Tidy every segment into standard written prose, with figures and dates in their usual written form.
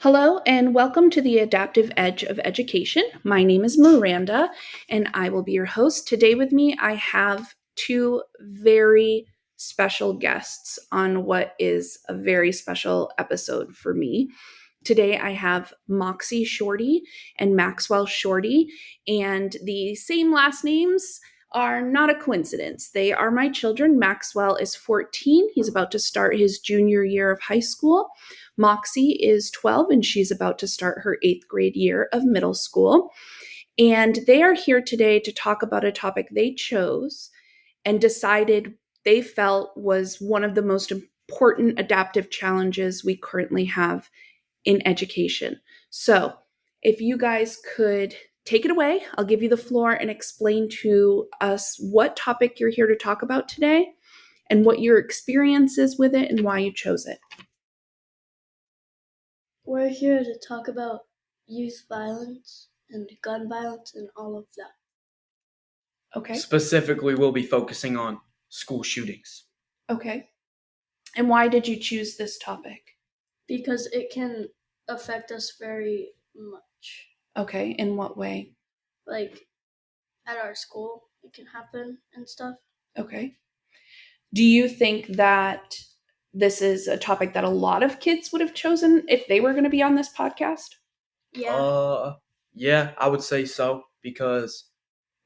Hello and welcome to the Adaptive Edge of Education. My name is Miranda and I will be your host. Today with me, I have two very special guests on what is a very special episode for me. Today I have Moxie Shorty and Maxwell Shorty, and the same last names are not a coincidence. They are my children. Maxwell is 14. He's about to start his junior year of high school. Moxie is 12 and she's about to start her 8th grade year of middle school. And they are here today to talk about a topic they chose and decided they felt was one of the most important adaptive challenges we currently have in education. So, if you guys could take it away, I'll give you the floor and explain to us what topic you're here to talk about today and what your experience is with it and why you chose it. We're here to talk about youth violence and gun violence and all of that. Okay. Specifically, we'll be focusing on school shootings. Okay. And why did you choose this topic? Because it can affect us very much. Okay. In what way? Like at our school, it can happen and stuff. Okay. Do you think that this is a topic that a lot of kids would have chosen if they were going to be on this podcast? Yeah. Yeah, I would say so, because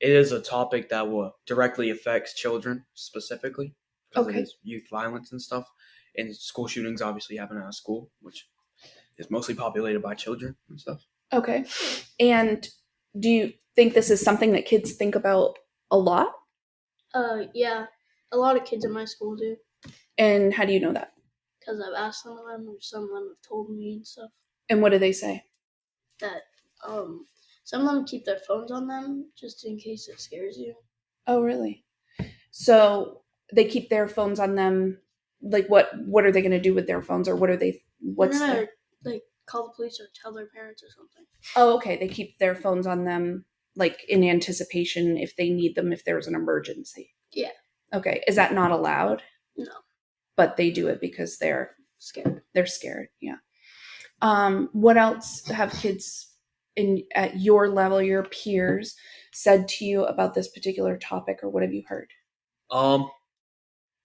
it is a topic that will directly affects children specifically. Because it is youth violence and stuff. And school shootings obviously happen at a school, which is mostly populated by children and stuff. Okay. And do you think this is something that kids think about a lot? Yeah. A lot of kids in my school do. And how do you know that? Because I've asked some of them, or some of them have told me and stuff. And what do they say? That some of them keep their phones on them just in case it scares you. Oh, really? So they keep their phones on them. Like, what are they going to do with their phones, or what are they? What's They're gonna, call the police or tell their parents or something. Oh, okay. They keep their phones on them, like in anticipation if they need them, if there's an emergency. Yeah. Okay. Is that not allowed? No. But they do it because they're scared. They're scared. Yeah. What else have kids at your level, your peers, said to you about this particular topic, or what have you heard?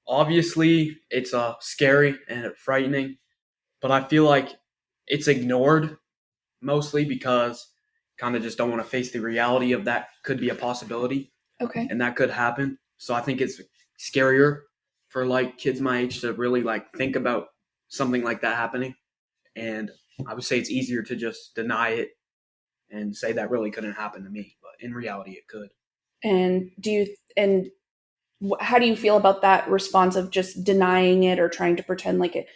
Obviously, it's scary and frightening, but I feel like it's ignored mostly because kind of just don't want to face the reality of that could be a possibility. Okay. And that could happen. So I think it's scarier for kids my age to really think about something like that happening. And I would say it's easier to just deny it and say that really couldn't happen to me, but in reality it could. And how do you feel about that response of just denying it or trying to pretend like it,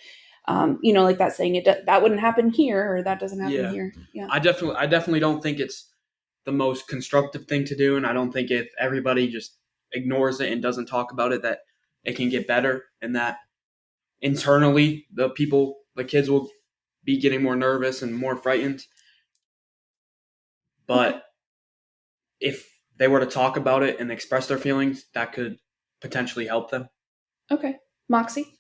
like that saying that wouldn't happen here or that doesn't happen here? Yeah. I definitely don't think it's the most constructive thing to do, and I don't think if everybody just ignores it and doesn't talk about it that it can get better, and that internally the kids will be getting more nervous and more frightened. But if they were to talk about it and express their feelings, that could potentially help them. Okay. Moxie?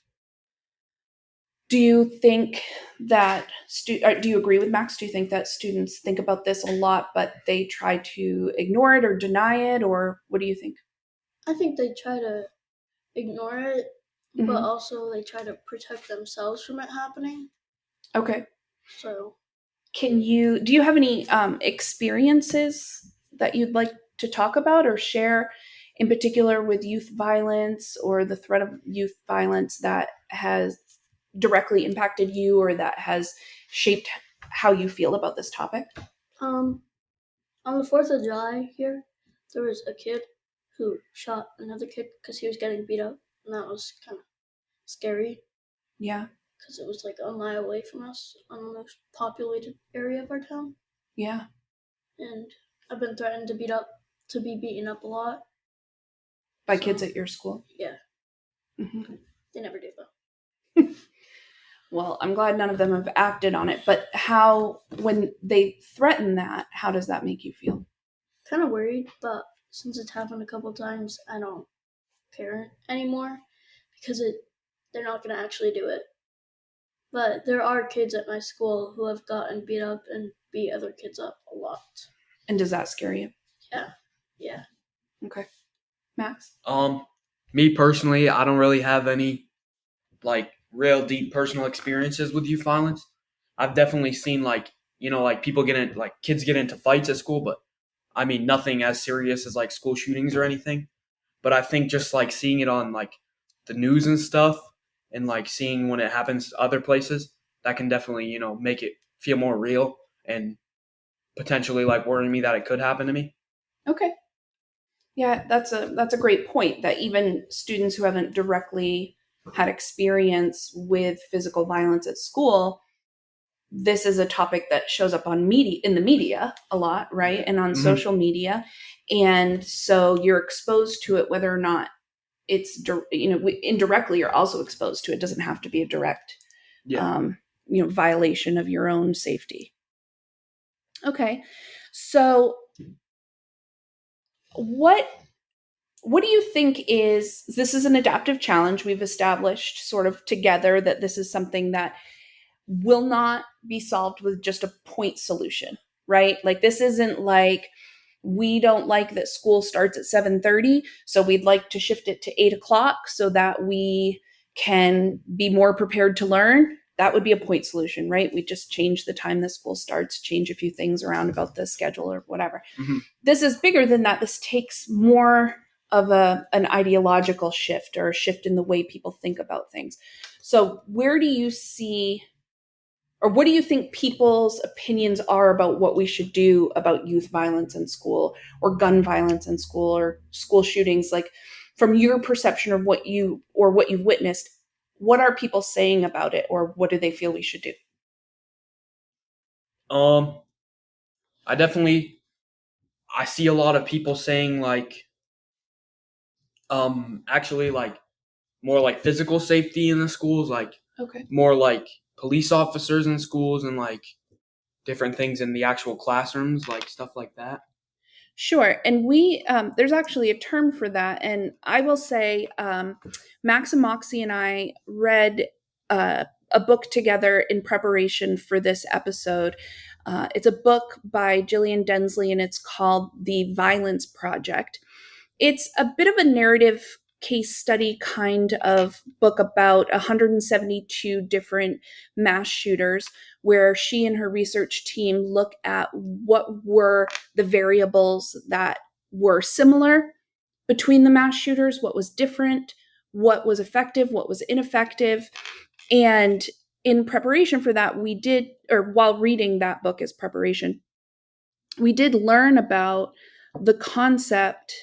Do you think that, do you agree with Max? Do you think that students think about this a lot, but they try to ignore it or deny it, or what do you think? I think they try to ignore it, but also they try to protect themselves from it happening. Okay. So, do you have any experiences that you'd like to talk about or share in particular with youth violence or the threat of youth violence that has directly impacted you or that has shaped how you feel about this topic? On the 4th of July here, there was a kid who shot another kid because he was getting beat up, and that was kind of scary. Yeah. Because it was a mile away from us on the most populated area of our town. Yeah. And I've been threatened to be beaten up a lot. By kids at your school? Yeah. Mm-hmm. They never do, though. Well, I'm glad none of them have acted on it, but when they threaten that, how does that make you feel? Kind of worried, but since it's happened a couple times, I don't care anymore because they're not going to actually do it. But there are kids at my school who have gotten beat up and beat other kids up a lot. And does that scare you? Yeah. Okay. Max? Me personally, I don't really have any like real deep personal experiences with youth violence. I've definitely seen like people kids get into fights at school, but I mean nothing as serious as like school shootings or anything. But I think just like seeing it on like the news and stuff, and like seeing when it happens to other places, that can definitely make it feel more real and potentially like worrying me that it could happen to me. Okay. Yeah, that's a great point, that even students who haven't directly had experience with physical violence at school, this is a topic that shows up on media, in the media a lot, right? And on social media. And so you're exposed to it, whether or not it's, indirectly you're also exposed to it. It doesn't have to be a direct, violation of your own safety. Okay. So what do you think this is an adaptive challenge we've established sort of together, that this is something that will not be solved with just a point solution, right? Like this isn't like, we don't like that school starts at 7:30, so we'd like to shift it to 8 o'clock so that we can be more prepared to learn. That would be a point solution, right? We just change the time the school starts, change a few things around about the schedule or whatever. Mm-hmm. This is bigger than that. This takes more of an ideological shift, or a shift in the way people think about things. So where do you see, or what do you think people's opinions are about what we should do about youth violence in school, or gun violence in school, or school shootings? Like, from your perception of what you've witnessed, what are people saying about it, or what do they feel we should do? I see a lot of people saying like, actually like more like physical safety in the schools, like Okay. more like police officers in schools, and like different things in the actual classrooms, like stuff like that. Sure. And there's actually a term for that. And I will say, Max and Moxie and I read a book together in preparation for this episode. It's a book by Gillian Densley, and it's called The Violence Project. It's a bit of a narrative case study kind of book about 172 different mass shooters, where she and her research team look at what were the variables that were similar between the mass shooters, what was different, what was effective, what was ineffective. And in preparation for that, while reading that book as preparation, we did learn about the concept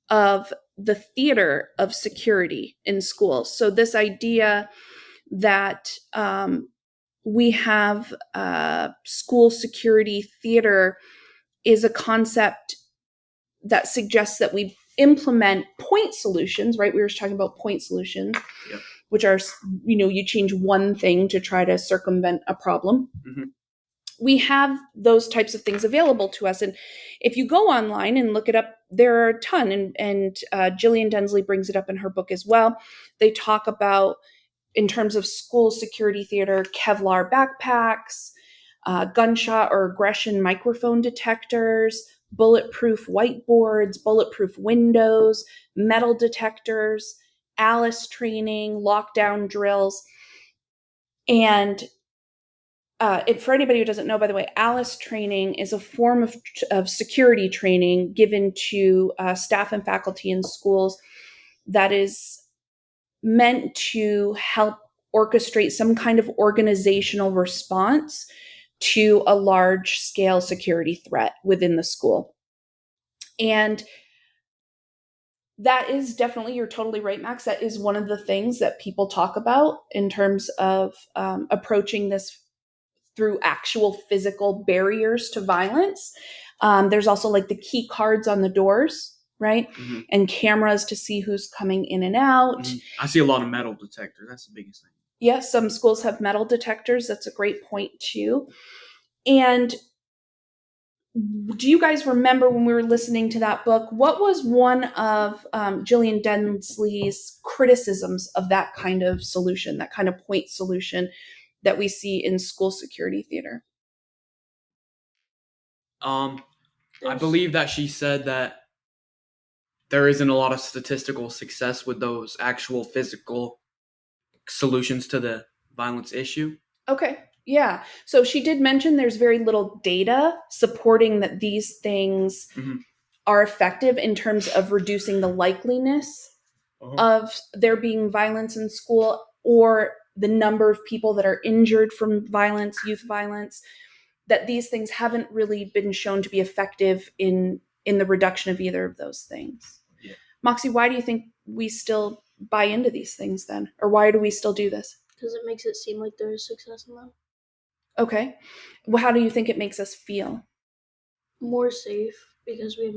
of the theater of security in schools. So this idea that we have school security theater is a concept that suggests that we implement point solutions, right? We were talking about point solutions, Yep. which are, you change one thing to try to circumvent a problem. Mm-hmm. We have those types of things available to us. And if you go online and look it up, there are a ton. And Gillian Densley brings it up in her book as well. They talk about, in terms of school security theater, Kevlar backpacks, gunshot or aggression microphone detectors, bulletproof whiteboards, bulletproof windows, metal detectors, ALICE training, lockdown drills. And for anybody who doesn't know, by the way, ALICE training is a form of security training given to staff and faculty in schools that is meant to help orchestrate some kind of organizational response to a large-scale security threat within the school. And that is definitely, you're totally right, Max, that is one of the things that people talk about in terms of approaching this through actual physical barriers to violence. There's also like the key cards on the doors, right? Mm-hmm. And cameras to see who's coming in and out. Mm-hmm. I see a lot of metal detectors. That's the biggest thing. Yes, some schools have metal detectors. That's a great point too. And do you guys remember when we were listening to that book, what was one of Gillian Densley's criticisms of that kind of solution, that kind of point solution that we see in school security theater? I believe that she said that there isn't a lot of statistical success with those actual physical solutions to the violence issue. Okay. Yeah. So she did mention there's very little data supporting that these things are effective in terms of reducing the likeliness of there being violence in school or the number of people that are injured from violence, youth violence, that these things haven't really been shown to be effective in the reduction of either of those things. Yeah. Moxie, why do you think we still buy into these things then? Or why do we still do this? Because it makes it seem like there is success in them. Okay. Well, how do you think it makes us feel? More safe, because we have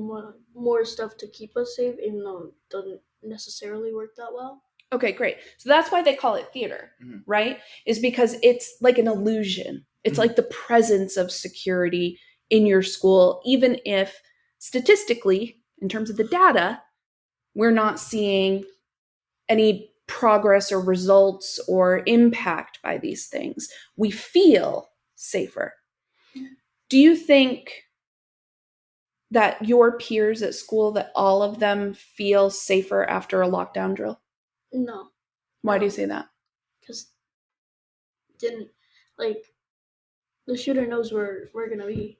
more stuff to keep us safe, even though it doesn't necessarily work that well. Okay, great. So that's why they call it theater, right? Is because it's like an illusion. It's like the presence of security in your school, even if statistically, in terms of the data, we're not seeing any progress or results or impact by these things. We feel safer. Do you think that your peers at school, that all of them feel safer after a lockdown drill? No. Why do you say that? Because the shooter knows where we're gonna be.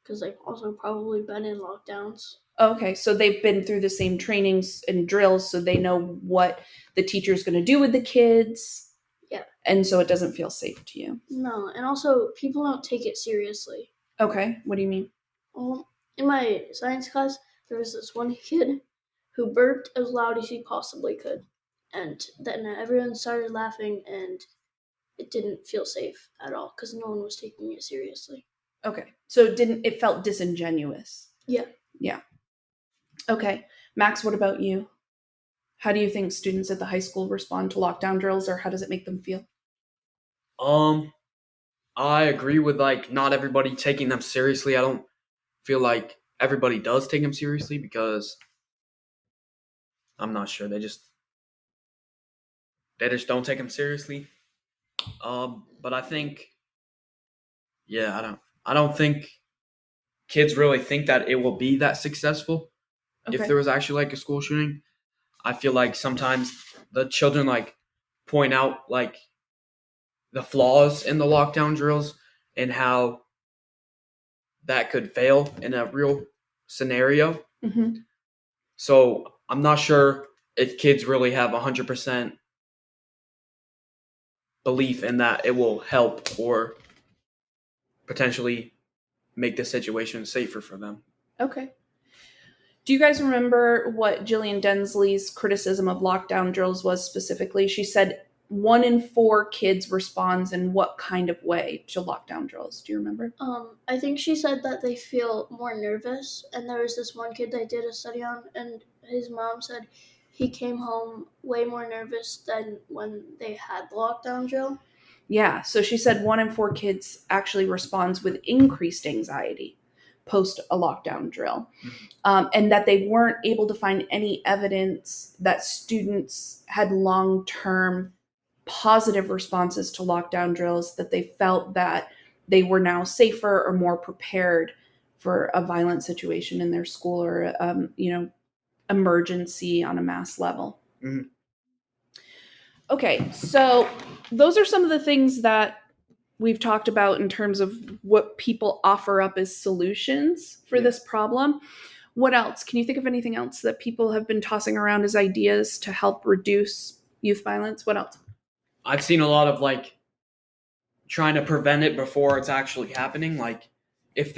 Because they've also probably been in lockdowns. Okay, so they've been through the same trainings and drills, so they know what the teacher's going to do with the kids. Yeah. And so it doesn't feel safe to you. No, and also people don't take it seriously. Okay, what do you mean? In my science class, there was this one kid who burped as loud as he possibly could. And then everyone started laughing, and it didn't feel safe at all because no one was taking it seriously. Okay, so it felt disingenuous. Yeah. Yeah. Okay, Max, what about you? How do you think students at the high school respond to lockdown drills, or how does it make them feel? I agree with not everybody taking them seriously. I don't feel like everybody does take them seriously because I'm not sure. They just don't take them seriously. But I think, yeah, I don't think kids really think that it will be that successful. Okay. If there was actually a school shooting. I feel like sometimes the children point out the flaws in the lockdown drills and how that could fail in a real scenario. Mm-hmm. So I'm not sure if kids really have 100% belief in that it will help or potentially make the situation safer for them. Okay. Do you guys remember what Gillian Densley's criticism of lockdown drills was specifically? She said 1 in 4 kids responds in what kind of way to lockdown drills? Do you remember? I think she said that they feel more nervous, and there was this one kid they did a study on, and his mom said he came home way more nervous than when they had the lockdown drill. Yeah, so she said 1 in 4 kids actually responds with increased anxiety post a lockdown drill, and that they weren't able to find any evidence that students had long-term positive responses to lockdown drills, that they felt that they were now safer or more prepared for a violent situation in their school or emergency on a mass level. Mm-hmm. Okay, so those are some of the things that we've talked about in terms of what people offer up as solutions for this problem. What else? Can you think of anything else that people have been tossing around as ideas to help reduce youth violence? What else? I've seen a lot of trying to prevent it before it's actually happening. If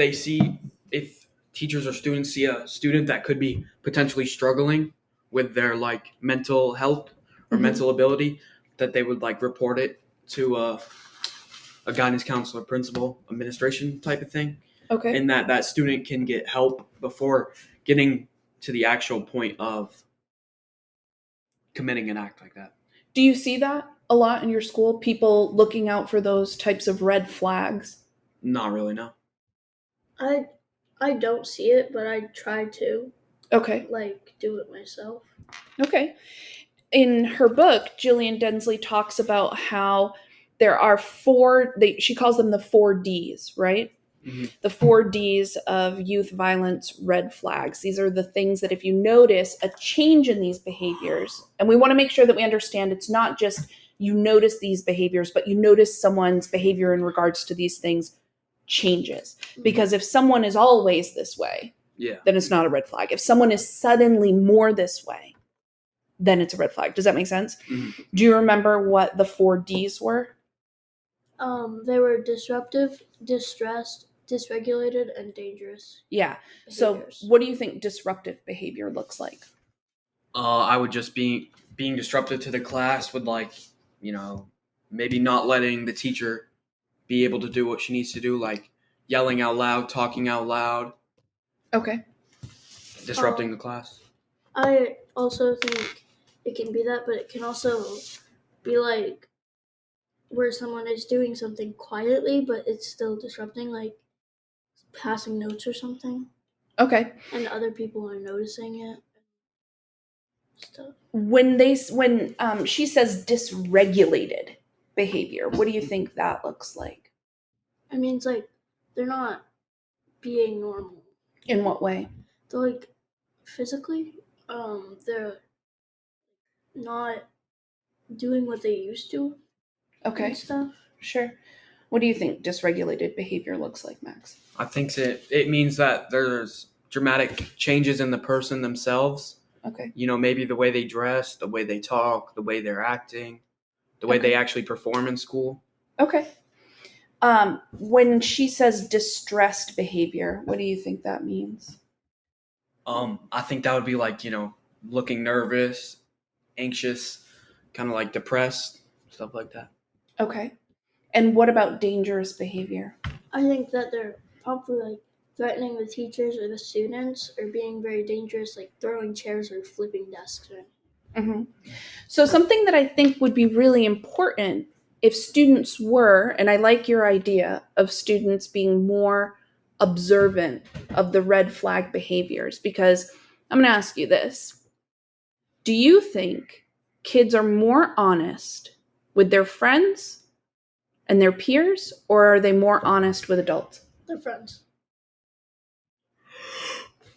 teachers or students see a student that could be potentially struggling with their mental health or mental ability, that they would report it to a guidance counselor, principal, administration type of thing. Okay. And that student can get help before getting to the actual point of committing an act like that. Do you see that a lot in your school? People looking out for those types of red flags? Not really, no. I don't see it, but I try to Okay. do it myself. Okay. In her book, Gillian Densley talks about how there are she calls them the 4 Ds, right? Mm-hmm. The 4 Ds of youth violence red flags. These are the things that if you notice a change in these behaviors, and we want to make sure that we understand it's not just you notice these behaviors, but you notice someone's behavior in regards to these things changes. Because if someone is always this way, then it's not a red flag. If someone is suddenly more this way, then it's a red flag. Does that make sense? Mm-hmm. Do you remember what the 4 Ds were? They were disruptive, distressed, dysregulated, and dangerous. Yeah. Behaviors. So what do you think disruptive behavior looks like? I would just being disruptive to the class with maybe not letting the teacher be able to do what she needs to do, like yelling out loud, talking out loud. Okay. Disrupting the class. I also think it can be that, but it can also be like where someone is doing something quietly, but it's still disrupting, like passing notes or something. Okay. And other people are noticing it. Stuff. When she says dysregulated behavior, what do you think that looks like? I mean, it's like they're not being normal. In what way? They're like physically, they're not doing what they used to. Okay. And stuff. Sure. What do you think dysregulated behavior looks like, Max? I think it means that there's dramatic changes in the person themselves. Okay. Maybe the way they dress, the way they talk, the way they're acting, the way they actually perform in school. Okay. When she says distressed behavior, what do you think that means? I think that would be like, looking nervous, anxious, kind of like depressed, stuff like that. Okay. And what about dangerous behavior? I think that they're probably like threatening the teachers or the students, or being very dangerous, like throwing chairs or flipping desks. Mm-hmm. So something that I think would be really important if students were, and I like your idea of students being more observant of the red flag behaviors, because I'm going to ask you this. Do you think kids are more honest with their friends and their peers, or are they more honest with adults? They're friends.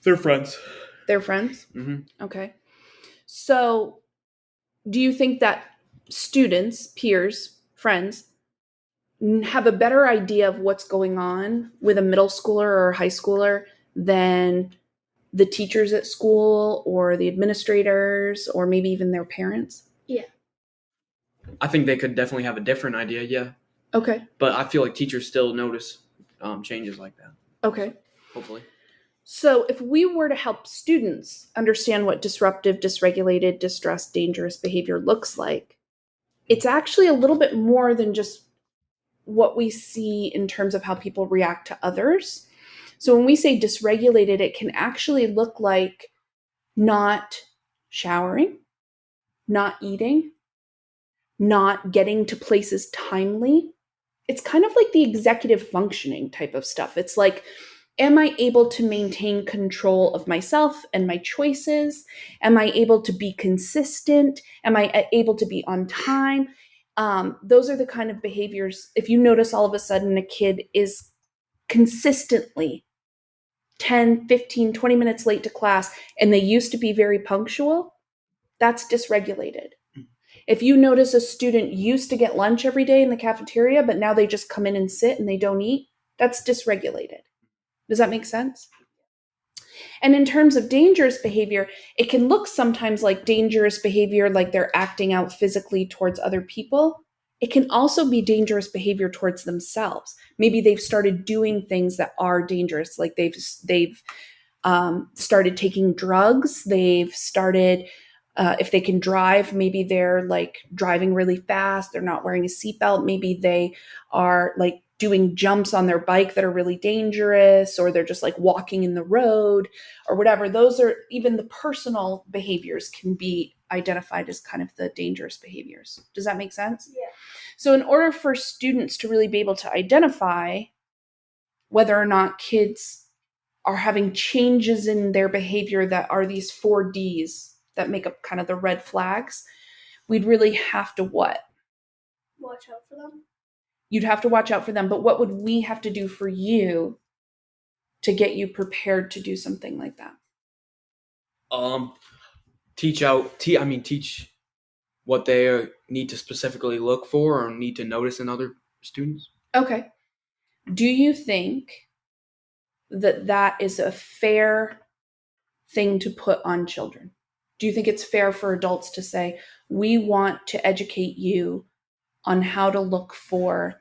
They're friends. They're friends? Mm-hmm. Okay. So do you think that students, peers, friends, have a better idea of what's going on with a middle schooler or high schooler than the teachers at school or the administrators or maybe even their parents? Yeah. I think they could definitely have a different idea, yeah. Okay. But I feel like teachers still notice changes like that. Okay. Hopefully. So if we were to help students understand what disruptive, dysregulated, distressed, dangerous behavior looks like, it's actually a little bit more than just what we see in terms of how people react to others. So when we say dysregulated, it can actually look like not showering, not eating, not getting to places timely. It's kind of like the executive functioning type of stuff. It's like, am I able to maintain control of myself and my choices? Am I able to be consistent? Am I able to be on time? Those are the kind of behaviors. If you notice all of a sudden a kid is consistently 10, 15, 20 minutes late to class and they used to be very punctual, that's dysregulated. If you notice a student used to get lunch every day in the cafeteria, but now they just come in and sit and they don't eat, that's dysregulated. Does that make sense? And in terms of dangerous behavior, it can look sometimes like dangerous behavior, like they're acting out physically towards other people. It can also be dangerous behavior towards themselves. Maybe they've started doing things that are dangerous, like they've started taking drugs. They've started, if they can drive, maybe they're like driving really fast. They're not wearing a seatbelt. Maybe they are like doing jumps on their bike that are really dangerous, or they're just like walking in the road or whatever. Those are, even the personal behaviors can be identified as kind of the dangerous behaviors. Does that make sense? Yeah. So in order for students to really be able to identify whether or not kids are having changes in their behavior that are these 4Ds that make up kind of the red flags, we'd really have to what? Watch out for them. You'd have to watch out for them, but what would we have to do for you to get you prepared to do something like that? Teach what they need to specifically look for or need to notice in other students. Okay. Do you think that that is a fair thing to put on children? Do you think it's fair for adults to say, we want to educate you on how to look for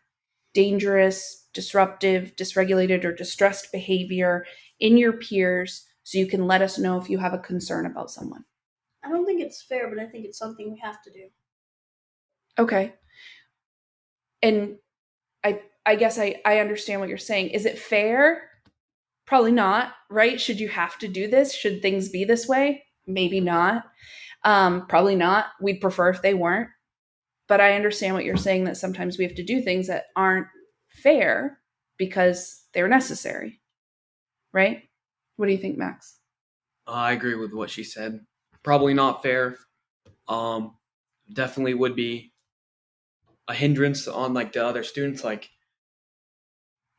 dangerous, disruptive, dysregulated, or distressed behavior in your peers so you can let us know if you have a concern about someone? I don't think it's fair, but I think it's something we have to do. Okay. And I guess I understand what you're saying. Is it fair? Probably not, right? Should you have to do this? Should things be this way? Maybe not. Probably not. We'd prefer if they weren't. But I understand what you're saying, that sometimes we have to do things that aren't fair because they're necessary, right? What do you think, Max? I agree with what she said. Probably not fair. Definitely would be a hindrance on like the other students. Like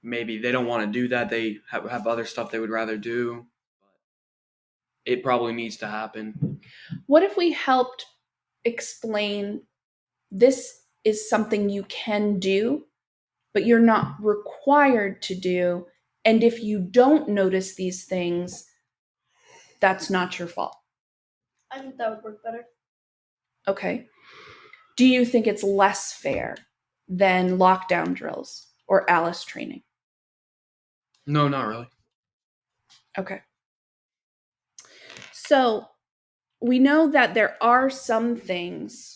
maybe they don't want to do that. They have other stuff they would rather do. It probably needs to happen. What if we helped explain this is something you can do, but you're not required to do. And if you don't notice these things, that's not your fault. I think that would work better. Okay. Do you think it's less fair than lockdown drills or Alice training? No, not really. Okay. So we know that there are some things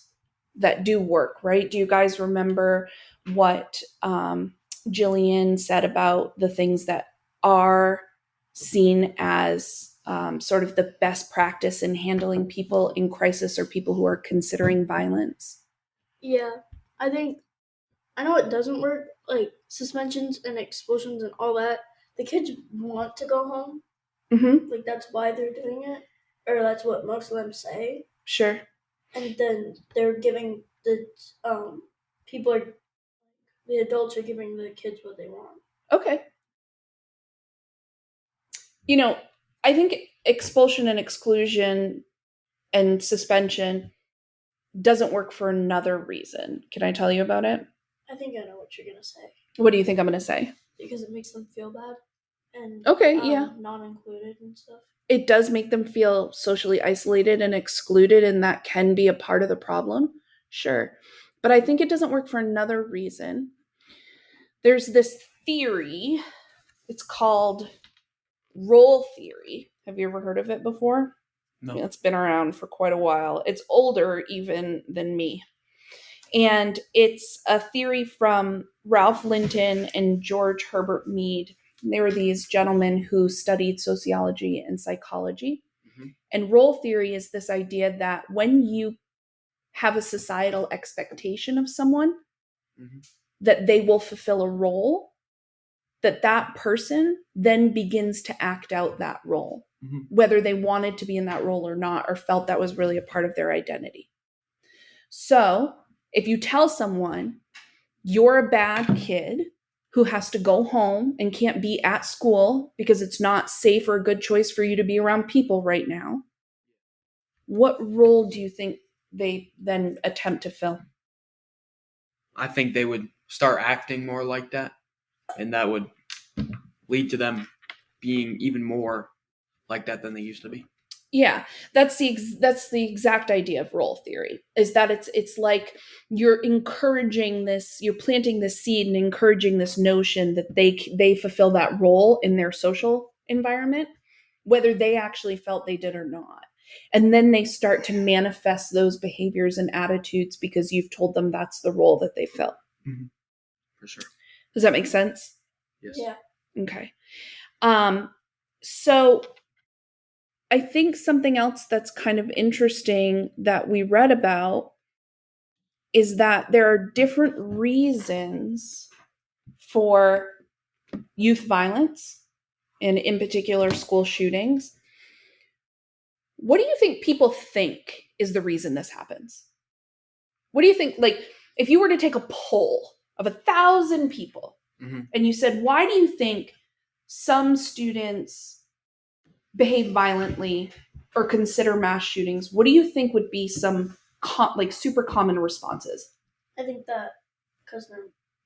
that do work, right? Do you guys remember what Jillian said about the things that are seen as sort of the best practice in handling people in crisis or people who are considering violence? Yeah, I know it doesn't work, like suspensions and expulsions and all that. The kids want to go home. Mm-hmm. Like that's why they're doing it, or that's what most of them say. Sure. And then they're giving the the adults are giving the kids what they want. Okay. You know, I think expulsion and exclusion and suspension doesn't work for another reason. Can I tell you about it? I think I know what you're gonna say. What do you think I'm going to say? Because it makes them feel bad and Yeah. not included and stuff. It does make them feel socially isolated and excluded, and that can be a part of the problem. Sure. But I think it doesn't work for another reason. There's this theory, it's called role theory. Have you ever heard of it before? No. It's been around for quite a while. It's older even than me. And it's a theory from Ralph Linton and George Herbert Mead. They were these gentlemen who studied sociology and psychology. Mm-hmm. And role theory is this idea that when you have a societal expectation of someone, Mm-hmm. that they will fulfill a role, that person then begins to act out that role, Mm-hmm. whether they wanted to be in that role or not, or felt that was really a part of their identity. So if you tell someone you're a bad kid who has to go home and can't be at school because it's not safe or a good choice for you to be around people right now, what role do you think they then attempt to fill? I think they would start acting more like that, and that would lead to them being even more like that than they used to be. Yeah, that's the exact idea of role theory, is that it's like you're encouraging this, you're planting this seed and encouraging this notion that they fulfill that role in their social environment, whether they actually felt they did or not. And then they start to manifest those behaviors and attitudes because you've told them that's the role that they fill. Mm-hmm. For sure. Does that make sense? Yes. Yeah. Okay. So I think something else that's kind of interesting that we read about is that there are different reasons for youth violence and in particular school shootings. What do you think people think is the reason this happens? What do you think, like, if you were to take a poll of 1,000 people and you said, why do you think some students behave violently or consider mass shootings, what do you think would be some super common responses? I think that because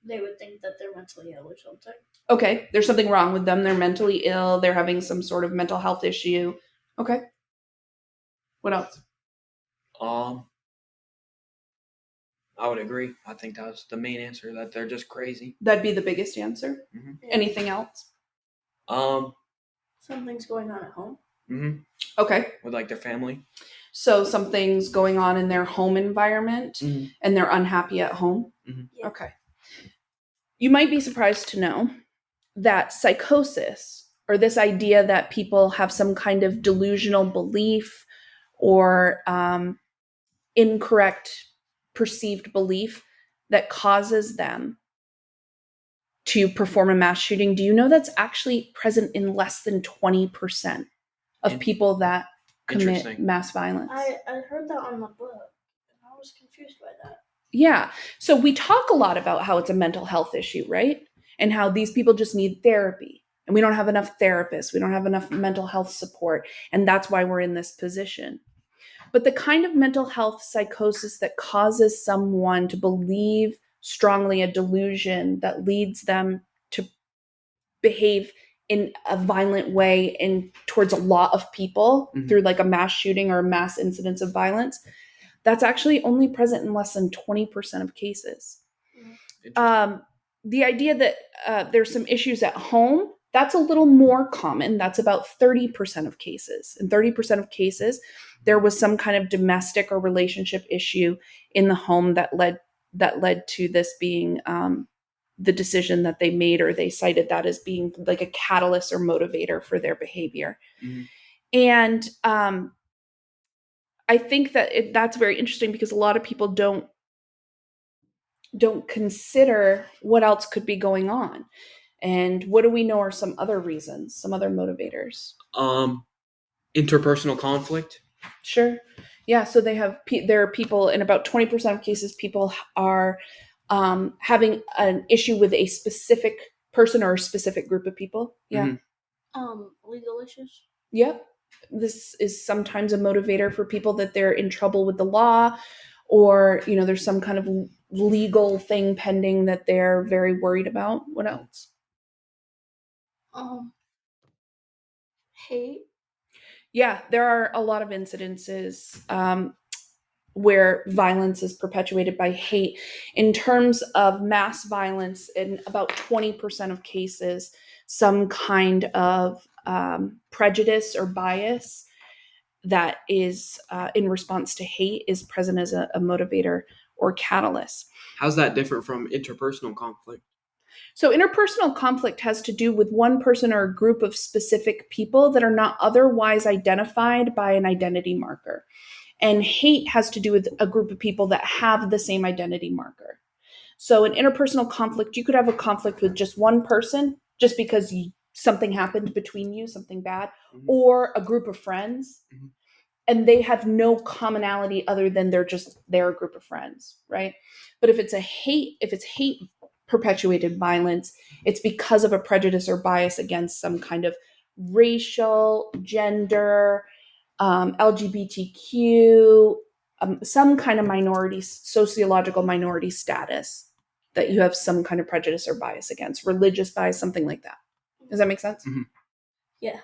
they would think that they're mentally ill or something. Okay, there's something wrong with them. They're mentally ill. They're having some sort of mental health issue. Okay. What else? I would agree. I think that's the main answer, that they're just crazy. That'd be the biggest answer. Mm-hmm. Yeah. Anything else? Something's going on at home. Mm-hmm. Okay. With like their family. So something's going on in their home environment and they're unhappy at home. Mm-hmm. Yeah. Okay. You might be surprised to know that psychosis, or this idea that people have some kind of delusional belief or incorrect perceived belief that causes them to perform a mass shooting, do you know that's actually present in less than 20% of people that commit mass violence? I heard that on the book, and I was confused by that. Yeah. So we talk a lot about how it's a mental health issue, right? And how these people just need therapy. And we don't have enough therapists. We don't have enough mental health support. And that's why we're in this position. But the kind of mental health psychosis that causes someone to believe strongly a delusion that leads them to behave in a violent way and towards a lot of people through like a mass shooting or a mass incidents of violence, that's actually only present in less than 20% of cases. The idea that there's some issues at home, that's a little more common. That's about 30% of cases. In 30% of cases, there was some kind of domestic or relationship issue in the home that led to this being the decision that they made, or they cited that as being like a catalyst or motivator for their behavior. And I think that that's very interesting because a lot of people don't consider what else could be going on. And what do we know are some other reasons, some other motivators? Interpersonal conflict. Sure. Yeah. So there are people in about 20% of cases, people are having an issue with a specific person or a specific group of people. Yeah. Legal issues. Yep. This is sometimes a motivator for people that they're in trouble with the law, or, there's some kind of legal thing pending that they're very worried about. What else? Hate. Yeah, there are a lot of incidences where violence is perpetuated by hate. In terms of mass violence, in about 20% of cases, some kind of prejudice or bias that is in response to hate is present as a motivator or catalyst. How's that different from interpersonal conflict? So interpersonal conflict has to do with one person or a group of specific people that are not otherwise identified by an identity marker. And hate has to do with a group of people that have the same identity marker. So in interpersonal conflict, you could have a conflict with just one person just because something happened between you, something bad, or a group of friends. And they have no commonality other than they're a group of friends, right? But if it's hate perpetuated violence, it's because of a prejudice or bias against some kind of racial, gender, LGBTQ, some kind of minority, sociological minority status that you have some kind of prejudice or bias against, religious bias, something like that. Does that make sense? Yeah.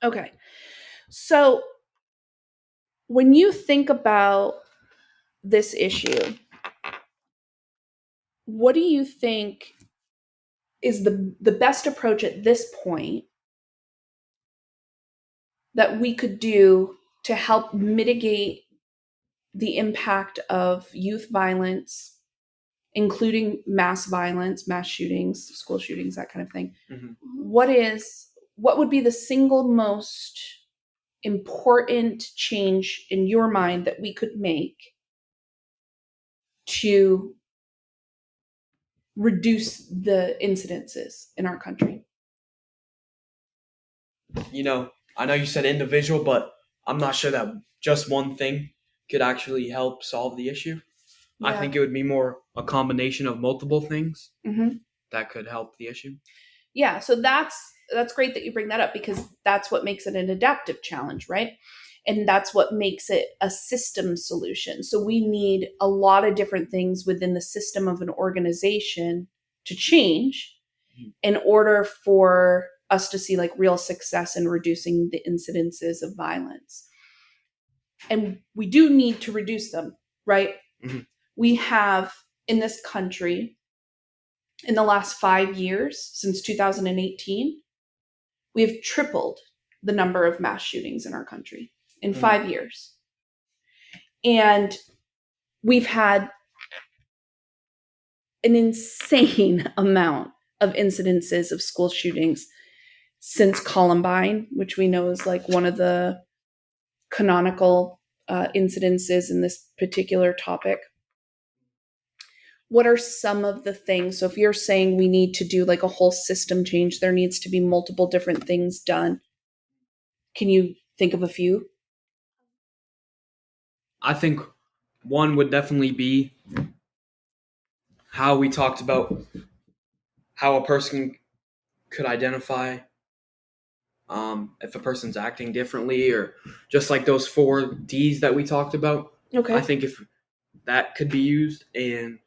Okay. So when you think about this issue, what do you think is the best approach at this point that we could do to help mitigate the impact of youth violence, including mass violence, mass shootings, school shootings, that kind of thing? What would be the single most important change in your mind that we could make to reduce the incidences in our country? I know you said individual, but I'm not sure that just one thing could actually help solve the issue. I think it would be more a combination of multiple things that could help the issue. Yeah, so that's great that you bring that up, because that's what makes it an adaptive challenge, right? And that's what makes it a system solution. So we need a lot of different things within the system of an organization to change in order for us to see like real success in reducing the incidences of violence. And we do need to reduce them, right? Mm-hmm. We have in this country, in the last 5 years, since 2018, we have tripled the number of mass shootings in our country in 5 years. And we've had an insane amount of incidences of school shootings since Columbine, which we know is like one of the canonical incidences in this particular topic. What are some of the things? So if you're saying we need to do like a whole system change, there needs to be multiple different things done. Can you think of a few? I think one would definitely be how we talked about how a person could identify if a person's acting differently, or just like those 4 Ds that we talked about. Okay. I think if that could be used and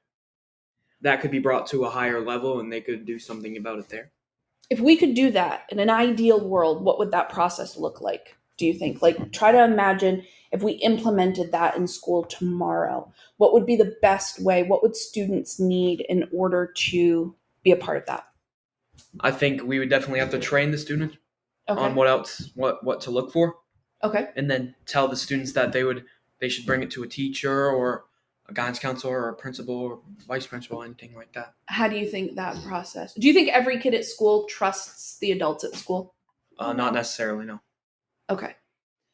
that could be brought to a higher level and they could do something about it there. If we could do that in an ideal world, what would that process look like, do you think? Like, try to imagine if we implemented that in school tomorrow. What would be the best way? What would students need in order to be a part of that? I think we would definitely have to train the students on what to look for. Okay. And then tell the students that they should bring it to a teacher or a guidance counselor or a principal or vice principal, anything like that. How do you think that process? Do you think every kid at school trusts the adults at school? Not necessarily, no. Okay.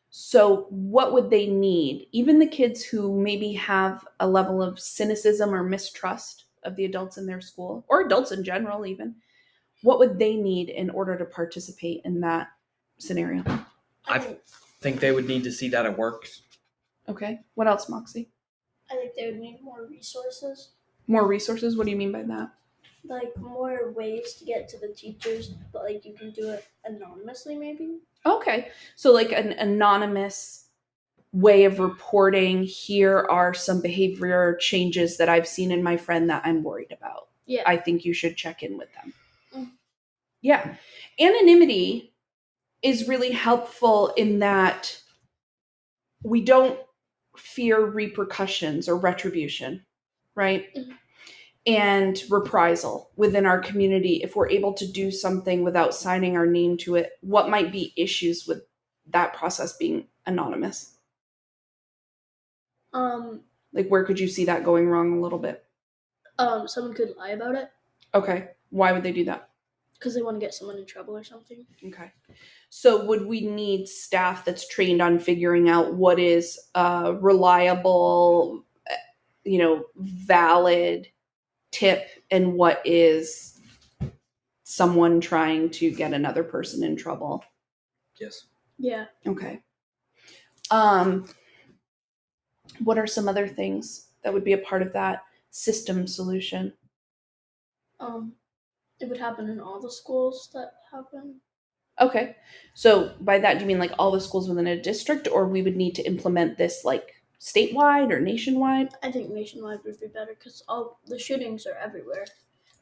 So what would they need? Even the kids who maybe have a level of cynicism or mistrust of the adults in their school, or adults in general even, what would they need in order to participate in that scenario? I think they would need to see that it works. Okay. What else, Moxie? I think they would need more resources. More resources? What do you mean by that? Like more ways to get to the teachers, but like you can do it anonymously maybe. Okay. So like an anonymous way of reporting, here are some behavior changes that I've seen in my friend that I'm worried about. Yeah. I think you should check in with them. Yeah. Anonymity is really helpful in that we don't fear repercussions or retribution, right? Mm-hmm. And reprisal within our community. If we're able to do something without signing our name to it, what might be issues with that process being anonymous? Like, where could you see that going wrong a little bit? Someone could lie about it. Okay. Why would they do that? Because they want to get someone in trouble or something. Okay. So would we need staff that's trained on figuring out what is a reliable, valid tip and what is someone trying to get another person in trouble? Yes. Yeah. Okay. What are some other things that would be a part of that system solution? It would happen in all the schools that happen. Okay. So by that, do you mean like all the schools within a district, or we would need to implement this like statewide or nationwide? I think nationwide would be better because all the shootings are everywhere.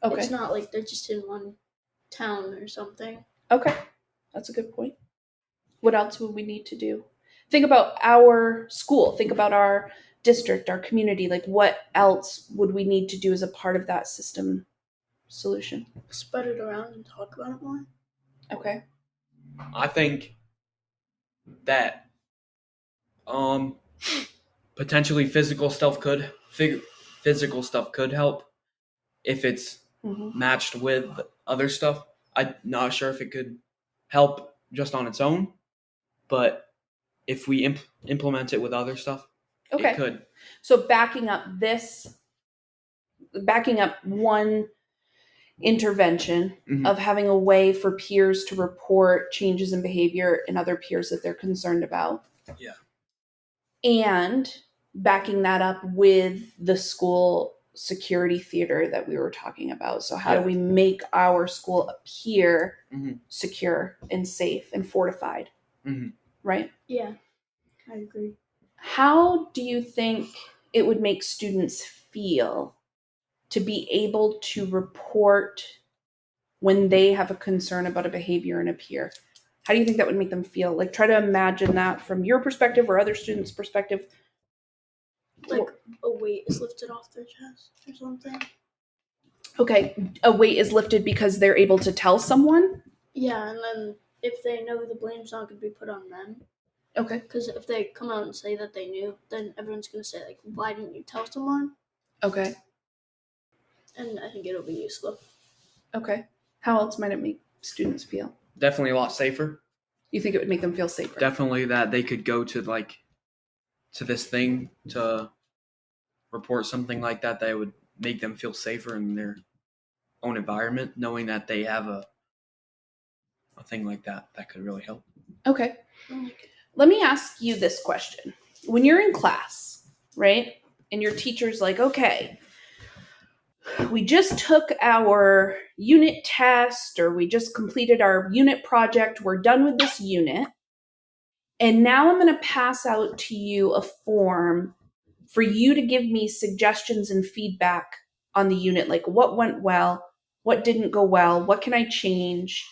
Okay. It's not like they're just in one town or something. Okay. That's a good point. What else would we need to do? Think about our school. Think about our district, our community. Like, what else would we need to do as a part of that system solution? Spread it around and talk about it more. Okay. I think that potentially physical stuff could help if it's matched with other stuff. I'm not sure if it could help just on its own, but if we implement it with other stuff, Okay. it could. So backing up one intervention of having a way for peers to report changes in behavior in other peers that they're concerned about. Yeah. And backing that up with the school security theater that we were talking about. So how do we make our school appear secure and safe and fortified? Right? Yeah, I agree. How do you think it would make students feel to be able to report when they have a concern about a behavior in a peer? How do you think that would make them feel? Like, try to imagine that from your perspective or other students' perspective. Like a weight is lifted off their chest or something. Okay, a weight is lifted because they're able to tell someone? Yeah, and then if they know the blame's not going to be put on them. Okay. Because if they come out and say that they knew, then everyone's going to say, like, why didn't you tell someone? Okay. And I think it'll be useful. Okay. How else might it make students feel? Definitely a lot safer. You think it would make them feel safer? Definitely that they could go to this thing to report something like that would make them feel safer in their own environment, knowing that they have a thing like that could really help. Okay. Let me ask you this question. When you're in class, right, and your teacher's like, okay, we just took our unit test or we just completed our unit project, we're done with this unit, and now I'm going to pass out to you a form for you to give me suggestions and feedback on the unit, like what went well, what didn't go well, what can I change?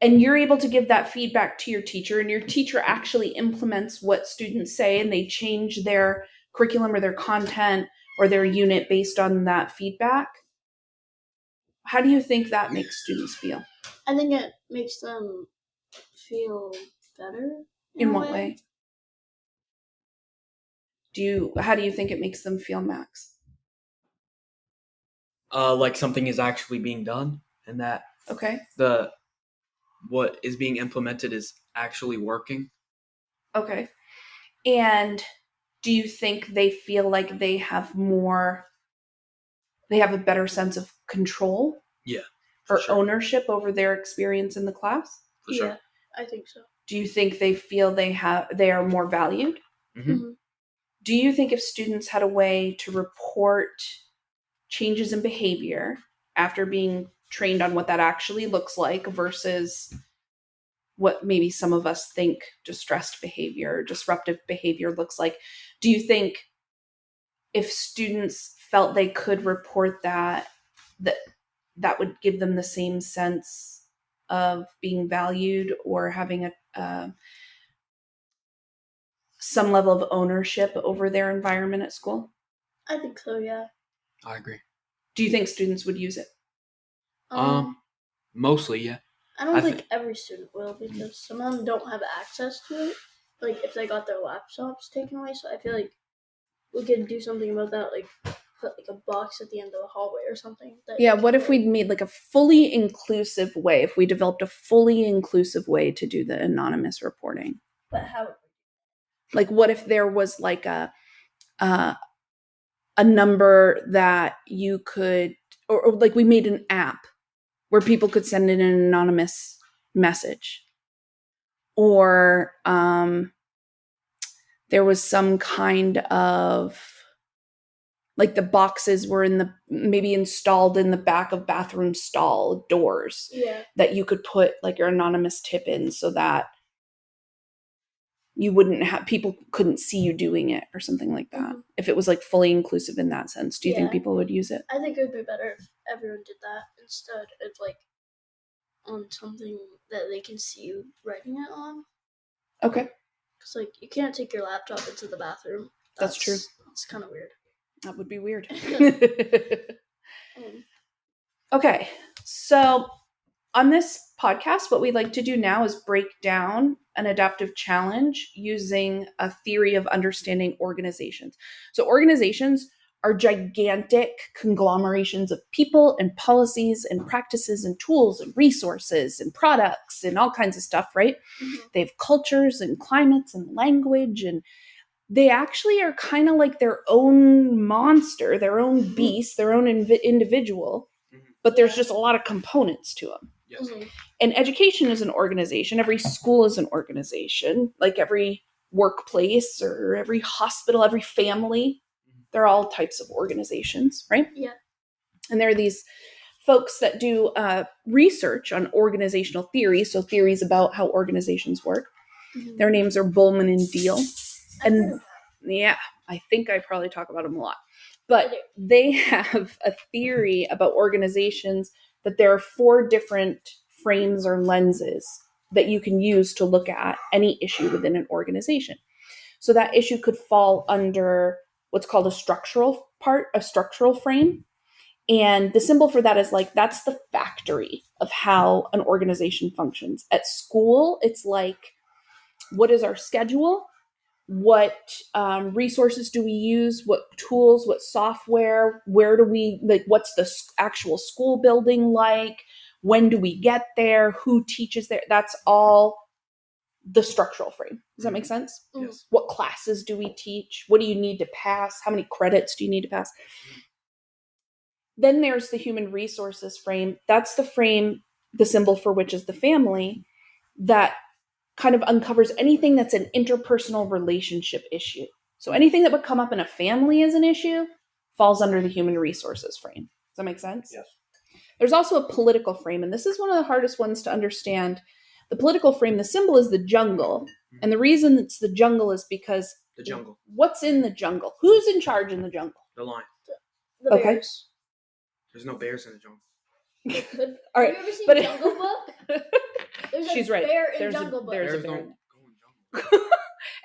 And you're able to give that feedback to your teacher, and your teacher actually implements what students say and they change their curriculum or their content or their unit based on that feedback. How do you think that makes students feel? I think it makes them feel better. In what way? How do you think it makes them feel, Max? Like something is actually being done, and that what is being implemented is actually working. Okay. And do you think they feel like they have a better sense of control? Yeah. Or ownership over their experience in the class? For sure. Yeah, I think so. Do you think they feel they are more valued? Mm-hmm. Do you think if students had a way to report changes in behavior after being trained on what that actually looks like versus what maybe some of us think distressed behavior or disruptive behavior looks like, do you think if students felt they could report that would give them the same sense of being valued or having some level of ownership over their environment at school? I think so, yeah. I agree. Do you think students would use it? Mostly, yeah. I don't think every student will, because some of them don't have access to it. Like, if they got their laptops taken away, so I feel like we could do something about that, like put like a box at the end of the hallway or something. What if we made like a fully inclusive way, if we developed a fully inclusive way to do the anonymous reporting? But how? Like, what if there was like a number that you could, or like we made an app where people could send in an anonymous message, or there was some kind of, like, the boxes were maybe installed in the back of bathroom stall doors that you could put like your anonymous tip in so that you wouldn't have, people couldn't see you doing it or something like that. Mm-hmm. If it was like fully inclusive in that sense, do you think people would use it? I think it would be better if everyone did that instead of like on something that they can see you writing it on. Okay. Because like you can't take your laptop into the bathroom. That's true. It's kind of weird. That would be weird. Okay, so on this podcast, what we like to do now is break down an adaptive challenge using a theory of understanding organizations. So organizations are gigantic conglomerations of people and policies and practices and tools and resources and products and all kinds of stuff, right? Mm-hmm. They have cultures and climates and language, and they actually are kind of like their own monster, their own beast, their own individual. Mm-hmm. but there's just a lot of components to them. Yes. And education is an organization. Every school is an organization, like every workplace or every hospital, every family. They're all types of organizations, right? Yeah. And there are these folks that do research on organizational theory, so theories about how organizations work. Their names are Bullman and Deal. And yeah, I think I probably talk about them a lot. But they have a theory about organizations that there are 4 different frames or lenses that you can use to look at any issue within an organization. So that issue could fall under what's called a structural frame. And the symbol for that is like, that's the factory of how an organization functions. At school, it's like, what is our schedule? What resources do we use? What tools, what software? Where do we, like, what's the actual school building like? When do we get there? Who teaches there? That's all the structural frame. Does that make sense? Yes. What classes do we teach? What do you need to pass? How many credits do you need to pass? Then there's the human resources frame. That's the frame, the symbol for which is the family, that kind of uncovers anything that's an interpersonal relationship issue. So anything that would come up in a family as an issue falls under the human resources frame. Does that make sense? Yes. There's also a political frame, and this is one of the hardest ones to understand. The political frame, the symbol is the jungle. And the reason it's the jungle is because The jungle. what's in the jungle? Who's in charge in the jungle? The lion. The Okay. bears. There's no bears in the jungle. All right, Have you ever seen but Jungle Book? There's she's a right. bear in There's a- Jungle Book. there's a Bears bear. don't go in jungle.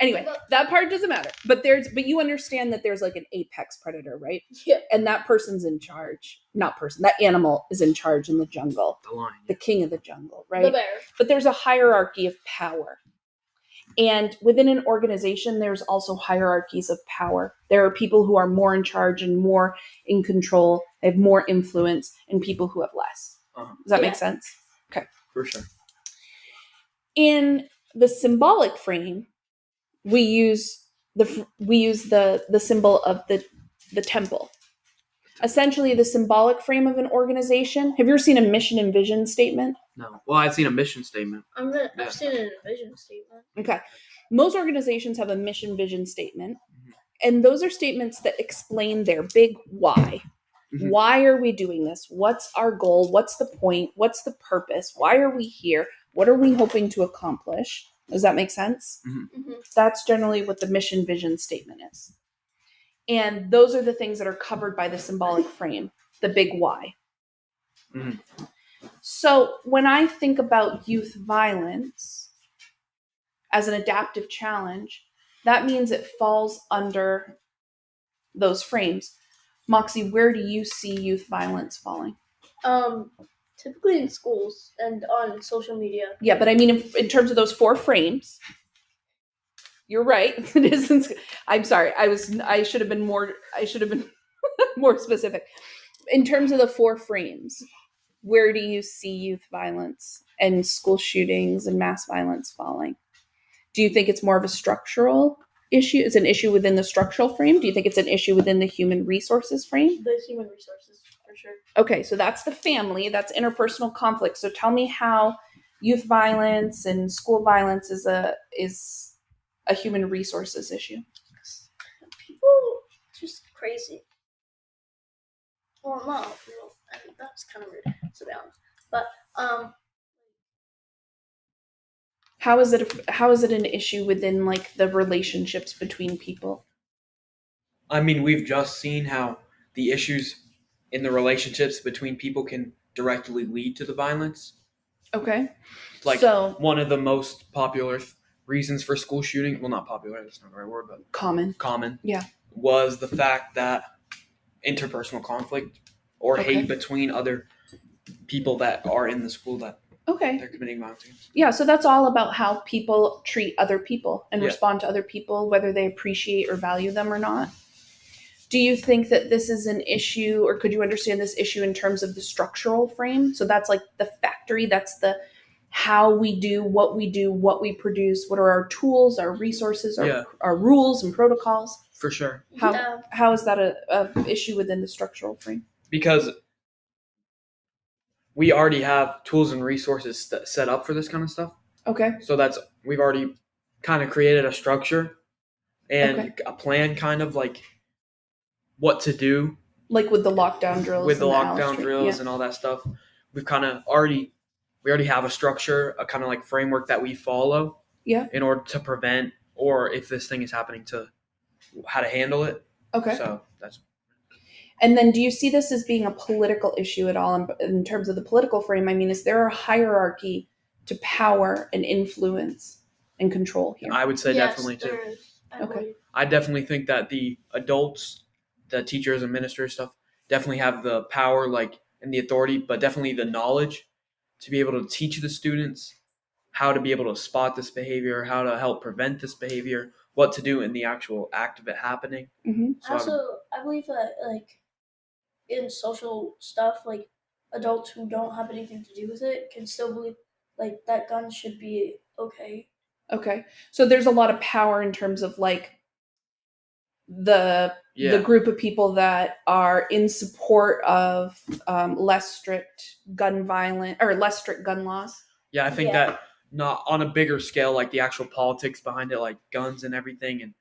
Anyway, that part doesn't matter. But you understand that there's like an apex predator, right? Yeah. And that person's in charge. That animal is in charge in the jungle. The lion. The king of the jungle, The right? bear. But there's a hierarchy of power. And within an organization, there's also hierarchies of power. There are people who are more in charge and more in control. They have more influence, and people who have less. Uh-huh. Does that Yeah. make sense? For sure. In the symbolic frame, we use the symbol of the temple. Essentially, the symbolic frame of an organization. Have you ever seen a mission and vision statement? No. Well, I've seen a mission statement. I've Yeah. seen it in a vision statement. Okay. Most organizations have a mission vision statement. Mhm. And those are statements that explain their big why. Mhm. Why are we doing this? What's our goal? What's the point? What's the purpose? Why are we here? What are we hoping to accomplish? Does that make sense? Mm-hmm. That's generally what the mission vision statement is. And those are the things that are covered by the symbolic frame, the big why. Mhm. So when I think about youth violence as an adaptive challenge, that means it falls under those frames. Moxie, where do you see youth violence falling? Typically in schools and on social media. Yeah, but I mean, in terms of those 4 frames, you're right. It isn't. I'm sorry. I should have been more. I should have been more specific. In terms of the 4 frames, where do you see youth violence and school shootings and mass violence falling? Do you think it's more of a structural issue? It's an issue within the structural frame? Do you think it's an issue within the human resources frame? The human resources, for sure. Okay, so that's the family. That's interpersonal conflict. So tell me how youth violence and school violence is a human resources issue. People just crazy. Well, no, I mean, that's kind of rude, to be honest. But How is it an issue within like the relationships between people? I mean, we've just seen how the issues in the relationships between people can directly lead to the violence. Okay. Like So one of the most popular reasons for school shooting, well, not popular, that's not the right word, but common, Yeah. was the fact that interpersonal conflict or Okay. hate between other people that are in the school that Okay. they're committing violence against. Yeah, so that's all about how people treat other people and Yeah. respond to other people, whether they appreciate or value them or not. Do you think that this is an issue, or could you understand this issue in terms of the structural frame? So that's like the factory, that's the how we do, what we produce, what are our tools, our resources, Yeah. our rules and protocols. For sure. How is that a issue within the structural frame? Because we already have tools and resources set up for this kind of stuff. Okay. So we've already kind of created a structure and a plan, kind of like what to do. Like with the lockdown drills. With the and lockdown drills and all that stuff. We've kind of already have a structure, a kind of like framework that we follow. Yeah. In order to prevent, or if this thing is happening, to how to handle it. Okay. So that's. And then do you see this as being a political issue at all in terms of the political frame? I mean, is there a hierarchy to power and influence and control here? I would say Yes, definitely too. there is. Okay. I definitely think that the adults, the teachers and ministers stuff, definitely have the power, like, and the authority, but definitely the knowledge to be able to teach the students how to be able to spot this behavior, how to help prevent this behavior, what to do in the actual act of it happening. Mm-hmm. So I believe that, like, in social stuff, like, adults who don't have anything to do with it can still believe, like, that guns should be okay. Okay. So there's a lot of power in terms of like the group of people that are in support of less strict gun laws. Yeah, I think that not on a bigger scale, like the actual politics behind it, like guns and everything, and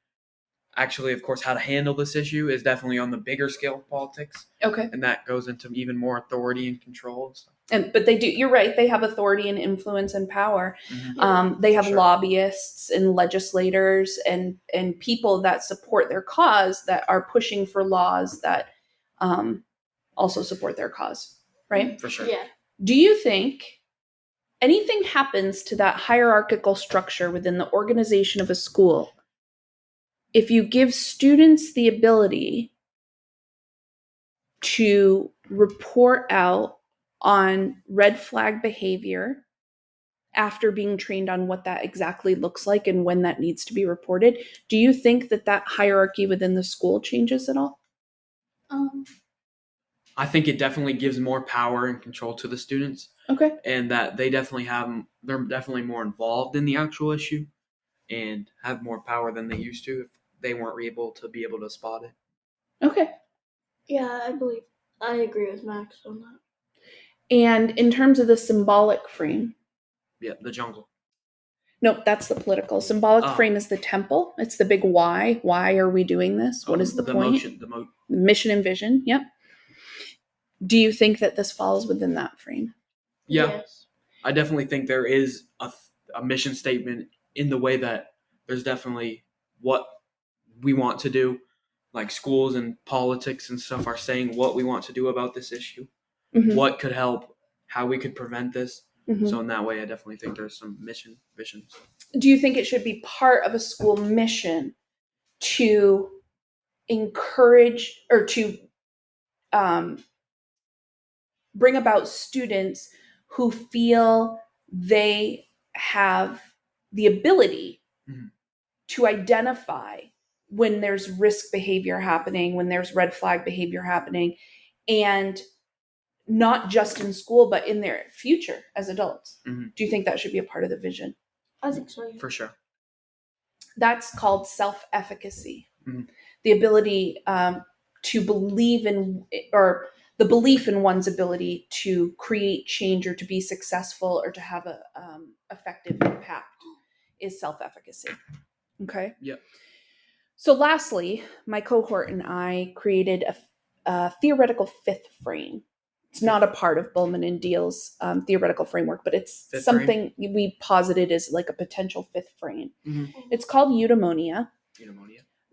actually, of course, how to handle this issue is definitely on the bigger scale of politics. Okay. And that goes into even more authority and control and stuff. But they do. You're right. They have authority and influence and power. Mm-hmm. They have lobbyists and legislators and people that support their cause that are pushing for laws that also support their cause. Right. For sure. Yeah. Do you think anything happens to that hierarchical structure within the organization of a school if you give students the ability to report out on red flag behavior after being trained on what that exactly looks like and when that needs to be reported? Do you think that hierarchy within the school changes at all? I think it definitely gives more power and control to the students. Okay. And that they're definitely more involved in the actual issue and have more power than they used to if they weren't able to spot it. Okay. Yeah, I agree with Max on that. And in terms of the symbolic frame. Yeah, the jungle. Nope, that's the political. Symbolic frame is the temple. It's the big why. Why are we doing this? What is the point? The mission and vision. Yep. Do you think that this falls within that frame? Yeah. Yes. I definitely think there is a mission statement in the way that there's definitely what we want to do. Like schools and politics and stuff are saying what we want to do about this issue, what could help, how we could prevent this. So in that way, I definitely think there's some mission, vision. Do you think it should be part of a school mission to encourage or to bring about students who feel they have the ability to identify when there's risk behavior happening, when there's red flag behavior happening, and not just in school, but in their future as adults? Do you think that should be a part of the vision? I think so. Yeah. For sure. That's called self-efficacy. The ability to believe in, or the belief in one's ability to create change or to be successful or to have a effective impact is self-efficacy. Okay? Yep. So lastly, my cohort and I created a theoretical fifth frame. It's not a part of Bullman and Deal's theoretical framework, but it's fifth something we posited as like a potential fifth frame. It's called eudaimonia.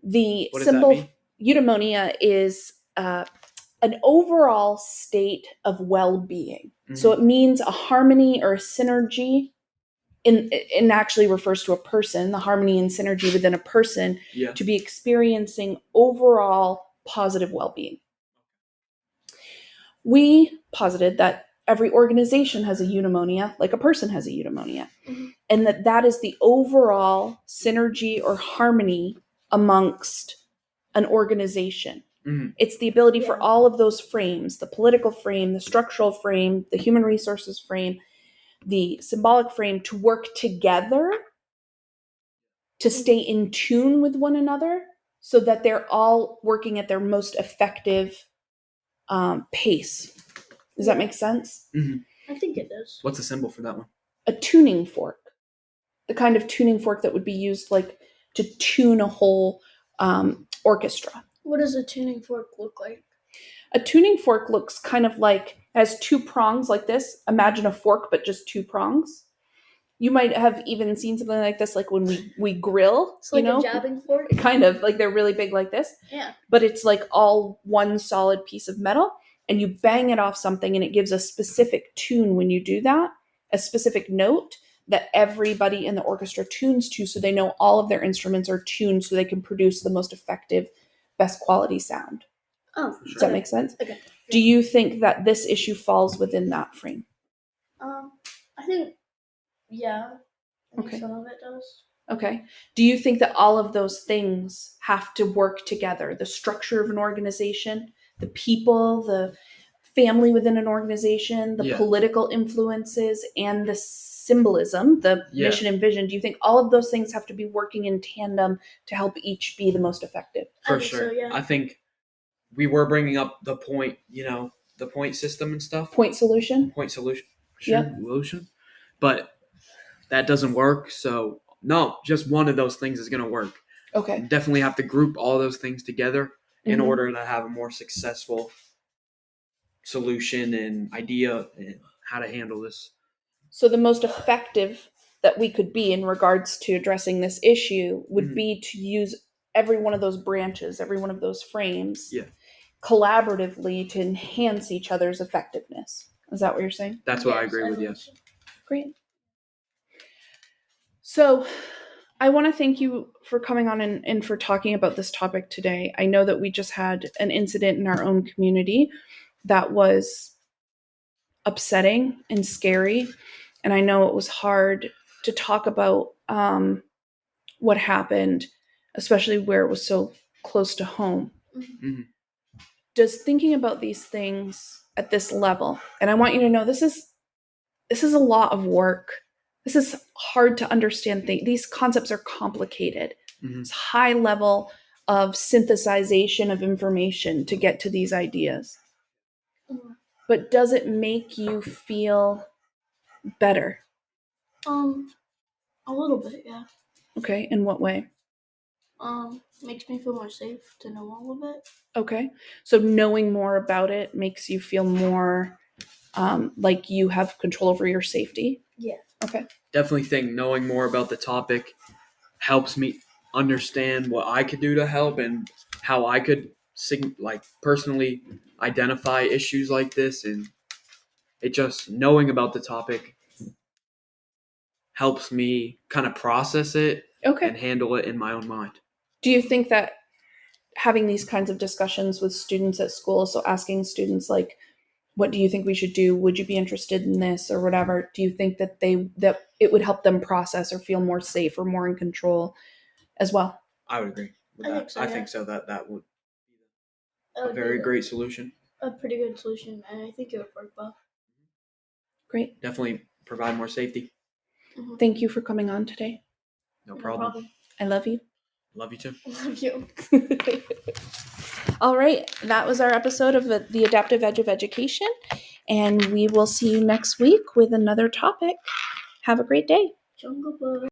The what symbol does that mean? eudaimonia is an overall state of well-being. So it means a harmony or a synergy and actually refers to a person, the harmony and synergy within a person to be experiencing overall positive well-being. We posited that every organization has a eudaimonia, like a person has a eudaimonia, and that is the overall synergy or harmony amongst an organization. It's the ability for all of those frames, the political frame, the structural frame, the human resources frame, the symbolic frame, to work together to stay in tune with one another so that they're all working at their most effective pace. Does that make sense? I think it is. What's the symbol for that one? A tuning fork. The kind of tuning fork that would be used like to tune a whole orchestra. What does a tuning fork look like? A tuning fork looks kind of like, has two prongs like this. Imagine a fork, but just two prongs. You might have even seen something like this, like when we grill. It's like a jabbing fork. Kind of like they're really big like this. Yeah. But it's like all one solid piece of metal, and you bang it off something, and it gives a specific tune when you do that, a specific note that everybody in the orchestra tunes to, so they know all of their instruments are tuned so they can produce the most effective, best quality sound. Oh, Does that make sense? Okay. Do you think that this issue falls within that frame? I think, yeah. I think Okay. some of it does. Okay. Do you think that all of those things have to work together? The structure of an organization, the people, the family within an organization, the political influences, and the symbolism, the mission and vision. Do you think all of those things have to be working in tandem to help each be the most effective? For I think sure. so, yeah. I think we were bringing up the point, the point system and stuff. Point solution? Point solution. Yep. Solution. But that doesn't work. So, no, just one of those things is going to work. Okay. You definitely have to group all those things together in Mhm. order to have a more successful solution and idea and how to handle this. So the most effective that we could be in regards to addressing this issue would be to use every one of those branches, every one of those frames, collaboratively to enhance each other's effectiveness. Is that what you're saying? That's what I agree with, yes. Great. So I want to thank you for coming on and for talking about this topic today. I know that we just had an incident in our own community that was upsetting and scary. And I know it was hard to talk about what happened, especially where it was so close to home. Mm-hmm. Does thinking about these things at this level, and I want you to know this is a lot of work. This is hard to understand. These concepts are complicated. Mm-hmm. It's high level of synthesization of information to get to these ideas. Mhm. But does it make you feel better? A little bit, yeah. Okay, in what way? Makes me feel more safe to know all of it. Okay, so knowing more about it makes you feel more like you have control over your safety? Yeah. Okay. Definitely think knowing more about the topic helps me understand what I could do to help and how I could personally identify issues like this, and it just knowing about the topic helps me kind of process it and handle it in my own mind. Do you think that having these kinds of discussions with students at school, so asking students like, what do you think we should do? Would you be interested in this or whatever? Do you think that that it would help them process or feel more safe or more in control as well? I would agree with that. Think so, I yeah. think so. That would That be a would very be great solution. a pretty good solution, and I think it would work well. Great. Definitely provide more safety. Mhm. Thank you for coming on today. No problem. I love you. Love you too. Love you. All right. That was our episode of the Adaptive Edge of Education. And we will see you next week with another topic. Have a great day. Jungle Book.